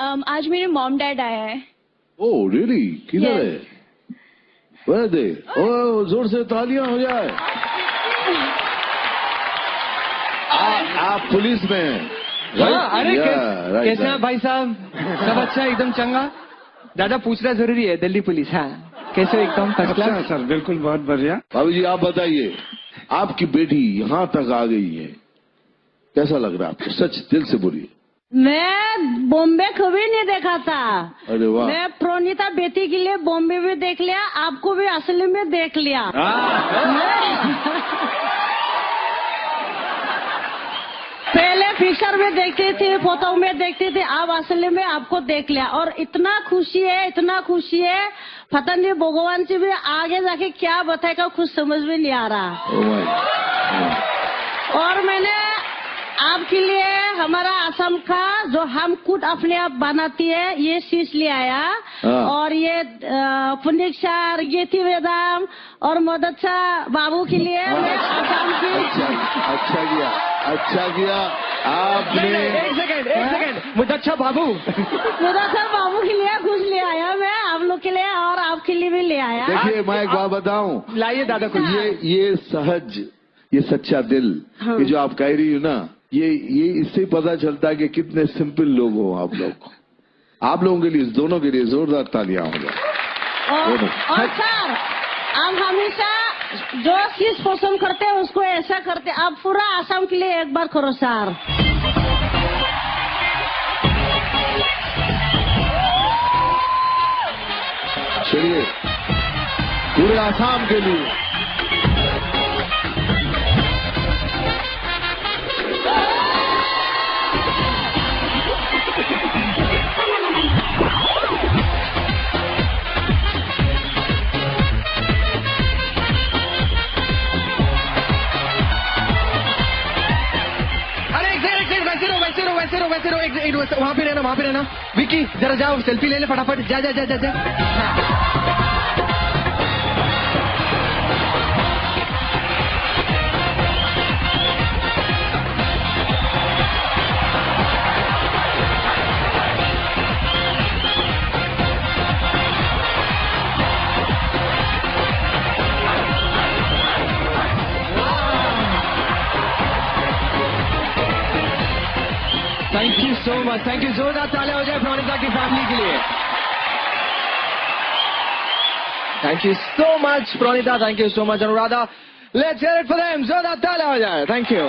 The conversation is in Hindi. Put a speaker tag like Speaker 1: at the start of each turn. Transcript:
Speaker 1: आज मेरे मॉम डैड आया है।
Speaker 2: Oh really? किधर है? Where are they? ओह जोर से तालियां हो जाए। आप पुलिस में हैं?
Speaker 3: हाँ, अरे कैसे हैं भाई साहब? सब अच्छा, एकदम चंगा। दादा पूछना जरूरी है, दिल्ली पुलिस। हाँ, कैसे हो? एकदम फर्स्ट क्लास।
Speaker 4: अच्छा सर, बिल्कुल, बहुत बढ़िया।
Speaker 2: बाबू जी आप बताइए, आपकी बेटी यहाँ तक आ गई है, कैसा लग रहा है आपको? सच दिल से बोलिए।
Speaker 5: मैं बॉम्बे कभी नहीं देखा था।
Speaker 2: अरे वाह।
Speaker 5: मैं प्रोनीता बेटी के लिए बॉम्बे भी देख लिया, आपको भी असली में देख लिया। पहले पिक्चर में देखती थी, फोटो में देखती थी, अब असली में आपको देख लिया और इतना खुशी है, इतना खुशी है। पता नहीं भगवान जी भी आगे जाके क्या बताएगा, कुछ समझ में नहीं आ रहा। और मैंने आपके लिए हमारा असम का जो हम खुद अपने आप बनाती है ये चीज ले आया। और ये पुनिक सर, गेती वेदाम और मदद शाह बाबू के लिए मैं असम की।
Speaker 2: अच्छा किया आपने।
Speaker 3: एक सेकंड, मुदत शाह बाबू
Speaker 5: के लिए कुछ ले आया मैं, आप लोग के लिए और आपके लिए भी ले आया।
Speaker 2: देखिए मैं एक बात बताऊं,
Speaker 3: लाइए दादा को।
Speaker 2: ये सहज, ये सच्चा दिल, ये जो आप कह रही हो ना, ये इससे पता चलता है कि कितने सिंपल लोग हो आप लोग। आप लोगों के लिए, दोनों के लिए जोरदार तालियां हो जाए।
Speaker 5: और सर, आप हमेशा जो चीज पसंद करते हैं उसको ऐसा करते, आप पूरा आसाम के लिए एक बार करो सर।
Speaker 2: चलिए पूरे आसाम के लिए।
Speaker 3: वहाँ पे रहना। विकी जरा जाओ, सेल्फी ले ले फटाफट। जा। Thank you so much, thank you. जोरदार तालियां हो जाए प्रोनिता की फैमिली के लिए। Thank you so much Pronita, thank you so much Anuradha. Let's hear it for them. जोरदार तालियां हो जाए। Thank you.